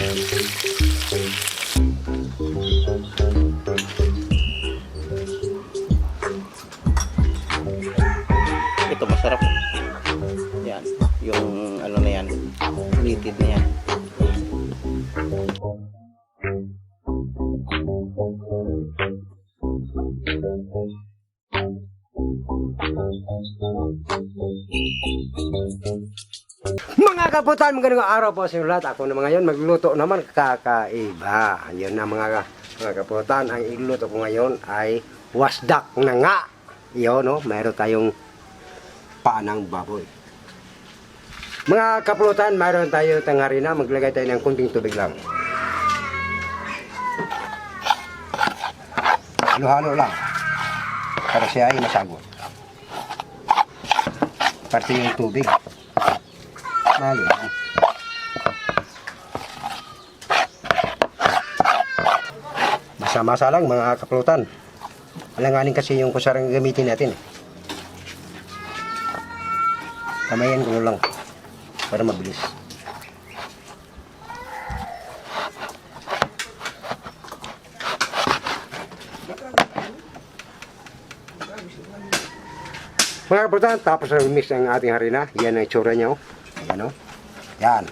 Ito masarap. Yan, yung ano na yan, litid na yan. Mga kaputan, magandang araw po sa inyo lahat. Ako naman ngayon magluto naman kakaiba. Yun na mga kaputan, ang iluto ko ngayon ay wasdak na nga. Yun, no? Mayroon tayong paanang baboy. Mga kaputan, mayroon tayo tangharina. Maglagay tayo ng kunting tubig lang. Halo-halo lang para siya ay masagot. Parte yung tubig. Mali. Masa-masa lang mga kapulutan. Alanganin kasi yung kusarang gamitin natin. Kamayan ko lang para mabilis. Mga kapulutan, tapos na mix ang ating harina. Yan ang itsura niya. Ano? Yan.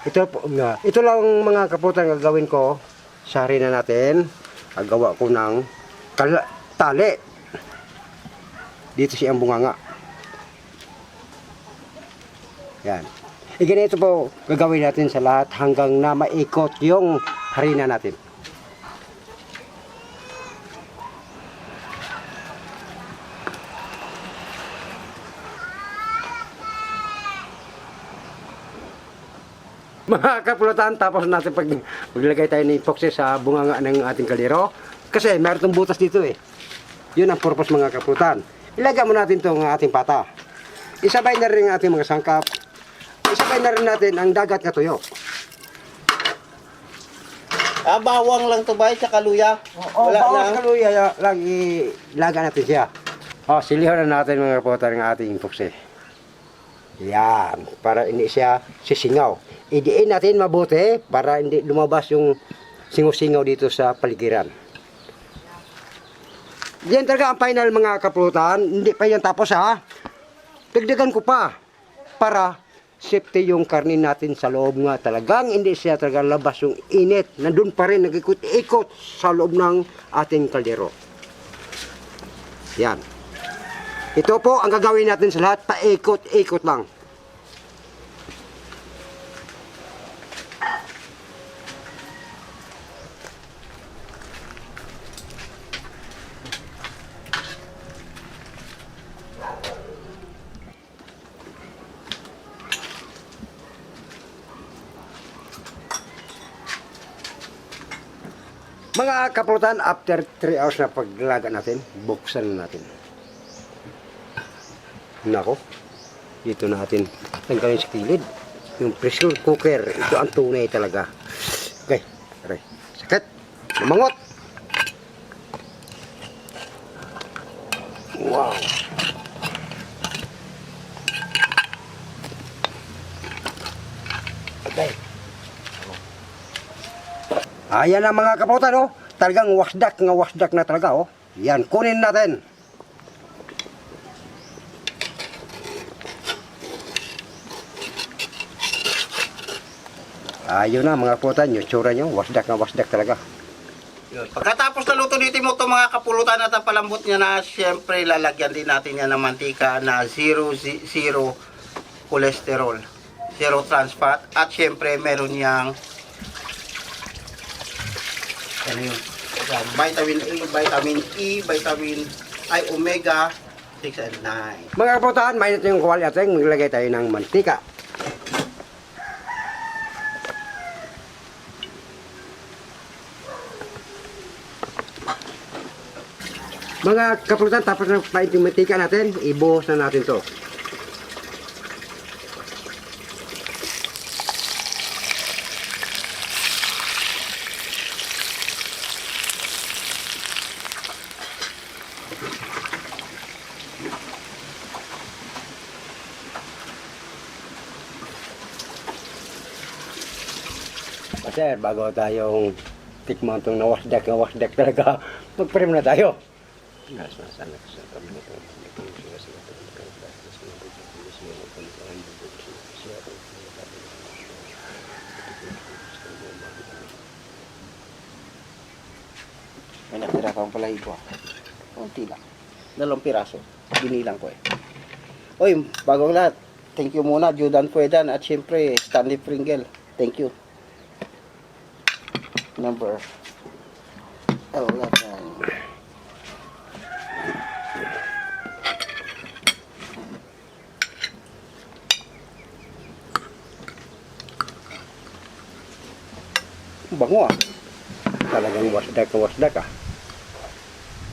Ito lang mga kaputan gagawin ko sa harina natin. Gagawa ko ng tali. Dito siyang bunganga. Yan. Ganito po gagawin natin sa lahat hanggang na maikot yung harina natin. Mga kapulutan, tapos natin maglagay tayo ng epoxy sa bunganga ng ating kaliro. Kasi meron itong butas dito eh. Yun ang purpose mga kapulutan. Ilagay mo natin itong ating pata. Isabay na rin ang ating mga sangkap. Isabay na rin natin ang dagat na tuyo. Bawang lang to ba? Tsaka luya? Wala bawang sa luya lang ilaga natin siya. Silihan na natin mga kapulutan ng ating epoxy. Yan, para hindi siya sisingaw. Idiin natin mabuti para hindi lumabas yung singaw-singaw dito sa paligiran. Yan talaga ang final mga kapulutan. Hindi pa yan tapos ha. Dagdagan ko pa para safety yung karne natin sa loob nga. Talagang hindi siya talaga labas yung init. Nandun pa rin nag-ikot-ikot sa loob ng ating kaldero. Yan. Ito po ang gagawin natin sa lahat. Paikot-ikot lang. Mga kapulutan, after 3 hours na paglaga natin, buksan na natin. Nako, dito natin tanggalin sa kilid. Yung pressure cooker, ito ang tunay talaga. Okay, aray, sakit, mamangot. Wow. Okay. Ayan na mga kapulutan, oh. Talagang wasdak na talaga, oh. Yan, kunin natin. Ayun na mga kapulutan, yung tsura nyo, wasdak talaga. Pagkatapos na luto dito mo ito mga kapulutan at ang palambot niya na, siyempre lalagyan din natin yan ng mantika na 0 cholesterol, 0 trans fat, at siyempre meron niyang ano yun? Vitamin A, vitamin E, vitamin I, omega 6 and 9. Mga kapulutan, mainit yung kawali natin, maglagay tayo ng mantika. Mga kapulutan, tapos na pait yung mantika natin, ibuhos na natin to. Sir, bago tayong tikman itong na wasdak talaga, mag-pray na tayo. May natira kang palahibo. Kunti lang. 2 piraso. Binilang ko eh. Oy, bagong lahat. Thank you muna, Judan Puedan at syempre Stanley Pringle. Thank you. Number. Oh, lahat yan. Bango ah. Talagang wasdak ah.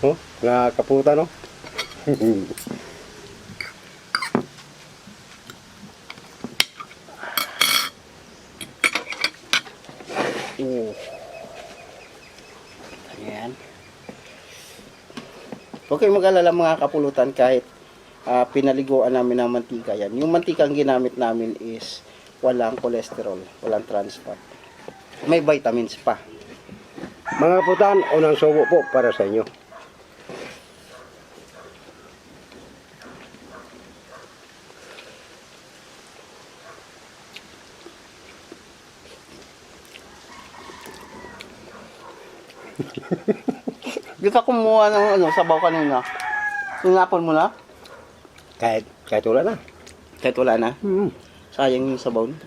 Oh, nga kaputa no? Ayan. Huwag kayong mag-alala mga kapulutan kahit pinaliguan namin ng mantika yan. Yung mantika ang ginamit namin is walang cholesterol, walang trans fat. May vitamins pa. Mga kaputan, unang subo po para sa inyo. Di ka kumuha ng sabaw kanina. Sinapon mo na? Kahit wala na. Kahit wala na. Hmm. Sayang yung sabaw nito.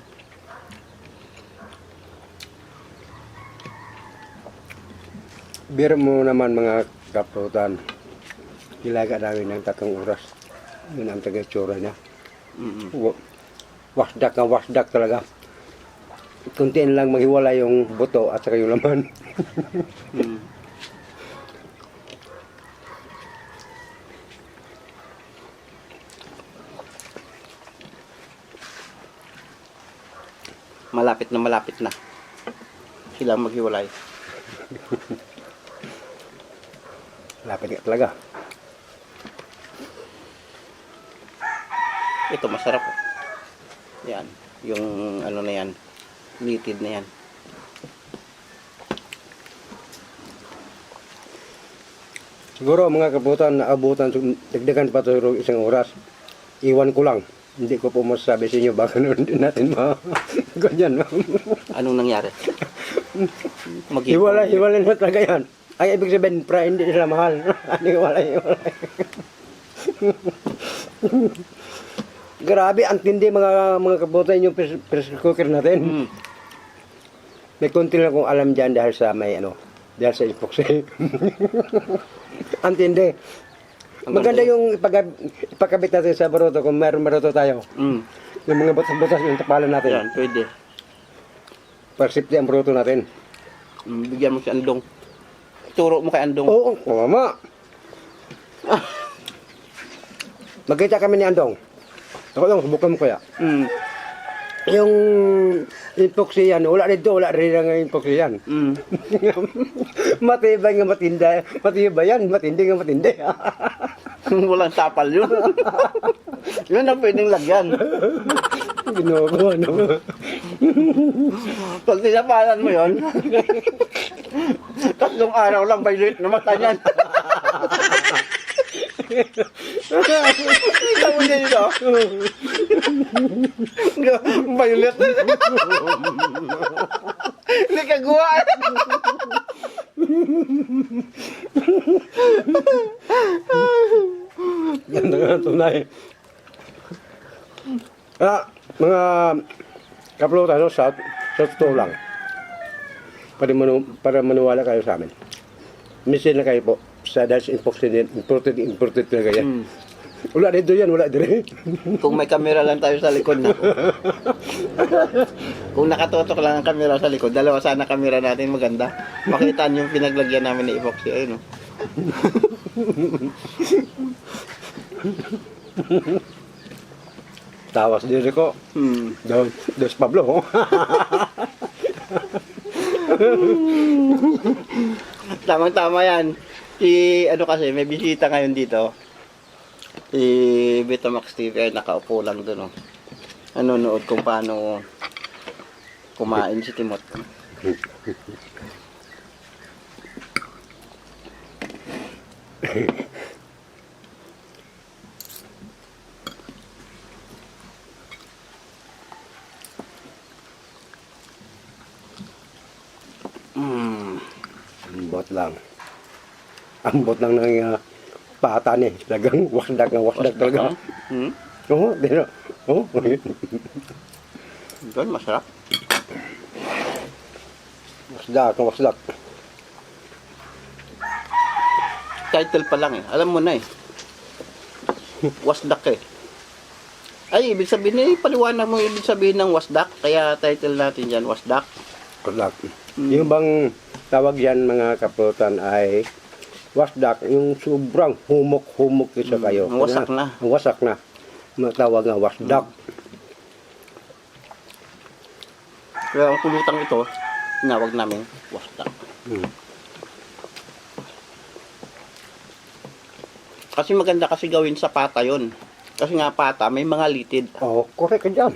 Biro mo naman mga kaputan, ilaga namin ng 3 oras. Yun ang taga-tsura niya. Wasdak talaga. Kuntiin lang maghiwala yung buto at saka yung laman. Malapit na. Silang maghiwalay. Lapit ka talaga. Ito masarap. Yan. Yung ano na yan. Knitted na yan. Siguro mga kaputan, naabutan, dagdagan pa ito 1 oras. Iwan ko lang. Hindi ko po masasabi sa inyo baka naman din natin ganyan. Anong nangyari? Hiwalay na talaga yan. Ay, ibig sabihin, hindi nila mahal. Hiwalay. Grabe, ang tindi mga kaputan yung pressure cooker natin. May konti lang akong alam dyan dahil sa dahil sa epoxy. Ang tindi. Maganda yung ipakabit natin sa baruto kung meron baruto tayo. Yung mga butas-butas yung tapalan natin. Yan, pwede. Para safety ang baruto natin. Bigyan mo si Andong. Turo mo kay Andong. Oo, mama. Magkita kami ni Andong. Ako lang, subukan mo kaya. Yung epoxy yan, wala rin ang epoxy yan. Matibay nga matibay yan, matindi nga matindi. Walang tapal yun. Yun ang pwedeng lagyan. Ginagawa naman. Pag tinapalan mo yun, 3 araw lang violet na mata niyan. Ikaw mo niya yun, violet. Hindi ka guwa. Ganda nga tunay. Mga kapulutan, sa totoo lang. Para maniwala kayo sa amin. Misin na kayo po. Sa dahil epoxy din, imported talaga yan. Wala dito yan, wala dito. Kung may camera lang tayo sa likod na. Kung nakatutok lang ang camera sa likod, 2 sana camera natin maganda. Makita niyo yung pinaglagyan namin ng epoxy. Ayun, oh. Tawas din ko. Dos Pablo. Tamang-tama yan. Kasi, may bisita ngayon dito. Si Betamax TV ay nakaupo lang doon. Nanonood kung paano kumain si Timot. Ambot lang. Ambot lang ng pata ni. Talagang wasdak na wasdak talaga. Oo, dito. Oo. Doon, masarap. Wasdak, wasdak. Title pa lang eh. Alam mo na eh. Wasdak eh. Ay, ibig sabihin eh, paliwanag mo ibig sabihin ng wasdak. Kaya title natin dyan, wasdak. Wasdak. Yung bang tawag yan mga kaputan ay wasdak, yung sobrang humok-humok isa kayo. Wasak na. Wasak na. Matawag nga wasdak. Kaya ang kulutang ito, tinawag namin wasdak. Kasi maganda kasi gawin sa pata yon. Kasi nga pata, may mga litid. Oh, correct ka dyan.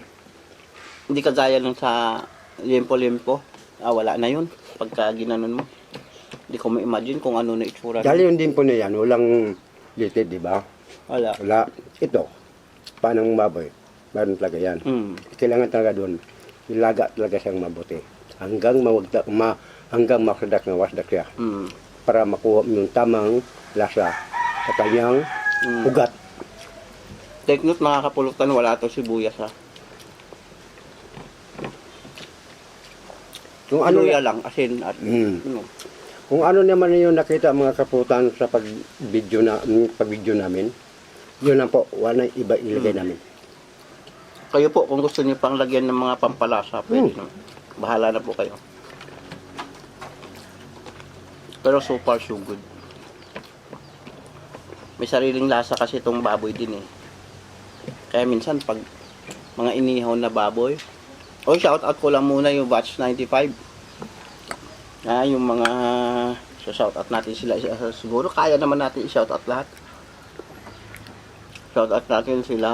Hindi kagaya lang sa limpo-limpo. Wala na yun. Pagka ginanon mo. Hindi ko ma-imagine kung ano na itsura. Dahil yung din po na yan, walang litid, di ba? Wala. Wala. Ito, panang baboy. Meron talaga yan. Kailangan talaga doon. Ilaga talaga siyang mabuti. Hanggang hanggang masadak na wasdak siya. Para makuha mo yung tamang lasa sa kanyang ugat. Take note mga kapulutan, wala to sibuyas ha. Kung ano, Luya lang, asin at ano. kung ano naman yung nakita mga kaputan sa pag-video namin, yun lang po, wala iba ilagay namin. Kayo po, kung gusto niyo pang lagyan ng mga pampalasa, pwede na. Bahala na po kayo. Pero so far, so good. May sariling lasa kasi itong baboy din eh. Kaya minsan, pag mga inihaw na baboy, shout out ko lang muna yung batch 95. Yung mga shout out natin sila. Siguro kaya naman natin i-shout out lahat. Shout out natin sila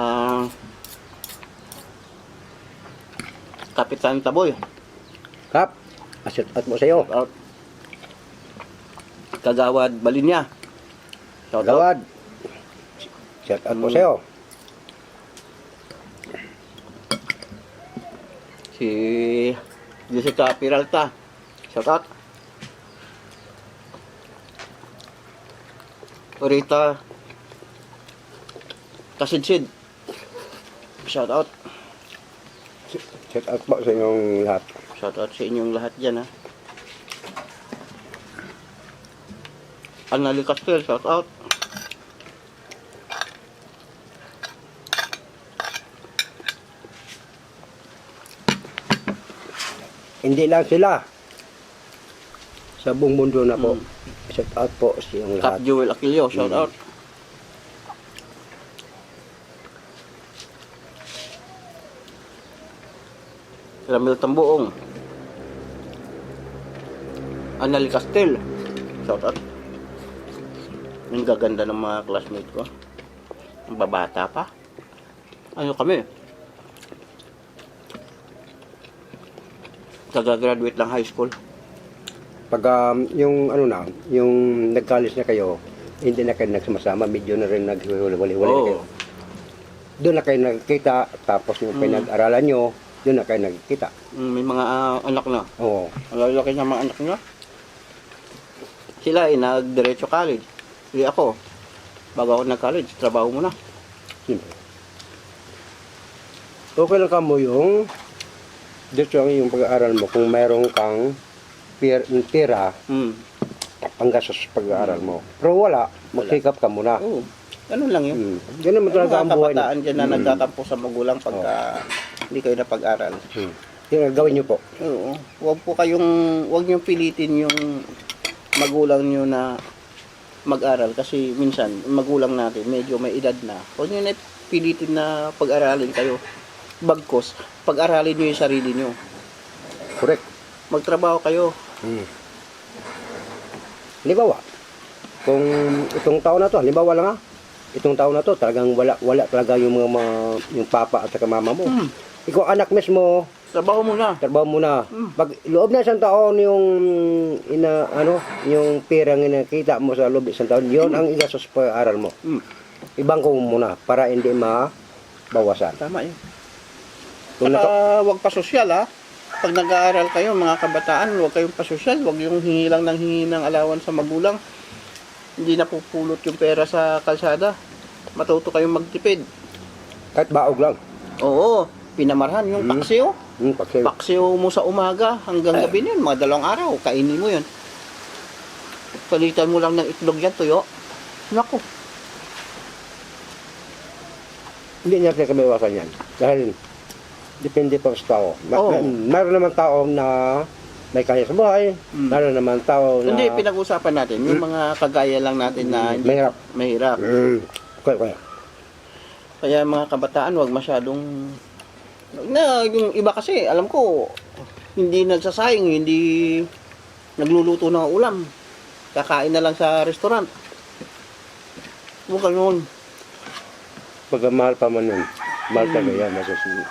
Kapitan Taboy. Kap, asit at mo sa'yo. Shout out. Kagawad Balinya. Shout out. Gawad. Shout out mo sa'yo. Si Jessica Peralta. Shout out. Rita Kasidsid. Shout out. Shout out po sa inyong lahat. Shout out sa inyong lahat dyan ha. Anali Castel, shout out. Hindi lang sila. Sa buong mundo na po. Shout out po sa inyong Cap lahat. Jewel Aquilio, shout out. Ramil Tambuong. Anali Castel, shout out. Ang gaganda ng mga classmate ko. Ang babata pa. Ano kami? Kagagraduate lang high school. Pag yung ano na, yung nag-college na kayo, hindi na kayo nagsumasama, medyo na rin nag-wali-wali na kayo. Doon na kayo nagkita, tapos yung pinag-aralan nyo, doon na kayo nagkita. May mga anak na. Oo. Ang lalaki ng mga anak nyo. Sila ay nag-diretso college. Hindi ako. Bago ako nag-college, trabaho muna. Siyempre. Okay lang ka mo yung dito yung pag-aaral mo kung mayroong kang pera panggastos sa pag-aaral mo. Pero wala, magsikap ka muna. Oo. Ganun lang yun. Ganun mo talaga ang buhay kabataan dyan na nagtatampo sa magulang pagka hindi kayo napag-aral. Yung gawin nyo po. Oo. Huwag nyo pilitin yung magulang nyo na mag-aral kasi minsan magulang natin medyo may edad na. Huwag nyo na pilitin na pag-aralin kayo. Bagkos, pag-aralin nyo yung sarili nyo. Correct. Magtrabaho kayo. Halimbawa, kung itong taon na to, halimbawa lang itong taon na to, talagang wala talaga yung yung papa at saka mama mo. Ikaw anak mismo, Trabaho muna. Trabaho muna. Mm. Pag loob na isang taon yung yung pirang nakita mo sa loob isang taon, yun ang igasos pa aral mo. Mm. Ibangko mo muna para hindi mabawasan. Tama yun. Kung Saka huwag pa sosyal ha. Pag nag-aaral kayo mga kabataan, huwag kayong pasosyal. Huwag yung hingi lang ng hingi ng alawan sa magulang. Hindi na pupulot yung pera sa kalsada. Matuto kayong magtipid. kahit baog lang. Oo, pinamarhan yung paksiw. Kasi Paksiw mo sa umaga hanggang gabi yun, mga 2 araw, kainin mo yun. Palitan mo lang ng itlog yan, tuyo. Naku, hindi niya kami iwasan yan. Dahil depende pa sa tao. Oo. Meron naman tao na may kaya sa buhay. Mm. Meron naman tao na hindi, pinag-usapan natin. Yung mga kagaya lang natin na hindi mahirap. mahirap. Kaya. Kaya mga kabataan, wag masyadong... yung iba kasi, alam ko, hindi nagsasayang, hindi nagluluto ng ulam. Kakain na lang sa restaurant. Huwag ganun. Pagka mahal pa man yun. Mahal talaga yan. Masusunod.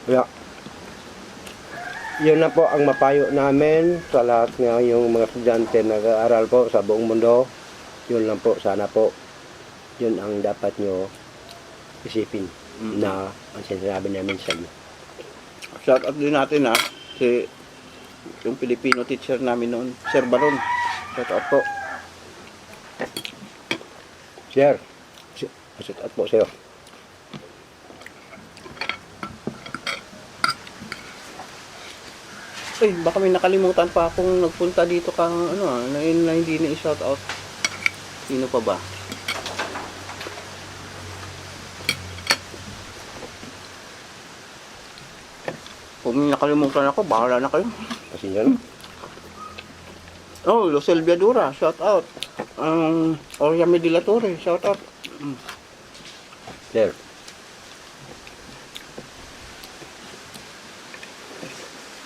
Kaya, yun na po ang mapayo namin sa lahat ng yung mga estudyante na nag-aaral po sa buong mundo. Yun lang po, sana po, yun ang dapat nyo isipin na ang sinasabi namin sa inyo. Shout out din natin ha, si yung Filipino teacher namin noon, Sir Baron. Shout out po. Sir, shout out po sa'yo. Ay, baka may nakalimutan pa akong nagpunta dito kang na hindi na i-shout out. Sino pa ba? Kung may nakalimutan ako, bahala na kayo. Kasi yan. Oh, Lucel Viadura, shout out. Oriame de la Torre, shout out. Sir.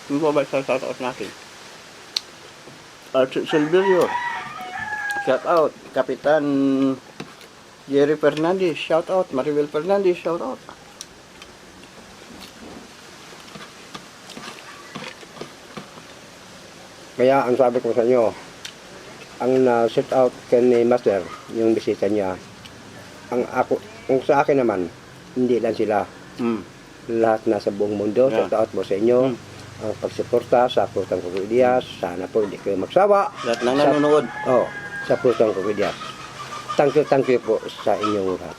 Yung pa ba sa shout out natin? Silverio, shout out. Kapitan Jerry Fernandez, shout out. Maribel Fernandez, shout out. Kaya ang sabi ko sa inyo, ang na-set out kay Master, yung bisita niya, ang sa akin naman, hindi lang sila. Hmm. Lahat nasa buong mundo, Yeah. set out po sa inyo. Ang pagsuporta sa Putang Kukudias, sana po hindi kayo magsawa. Lahat ng nanonood. Sa Putang Kukudias. Thank you po sa inyong lahat.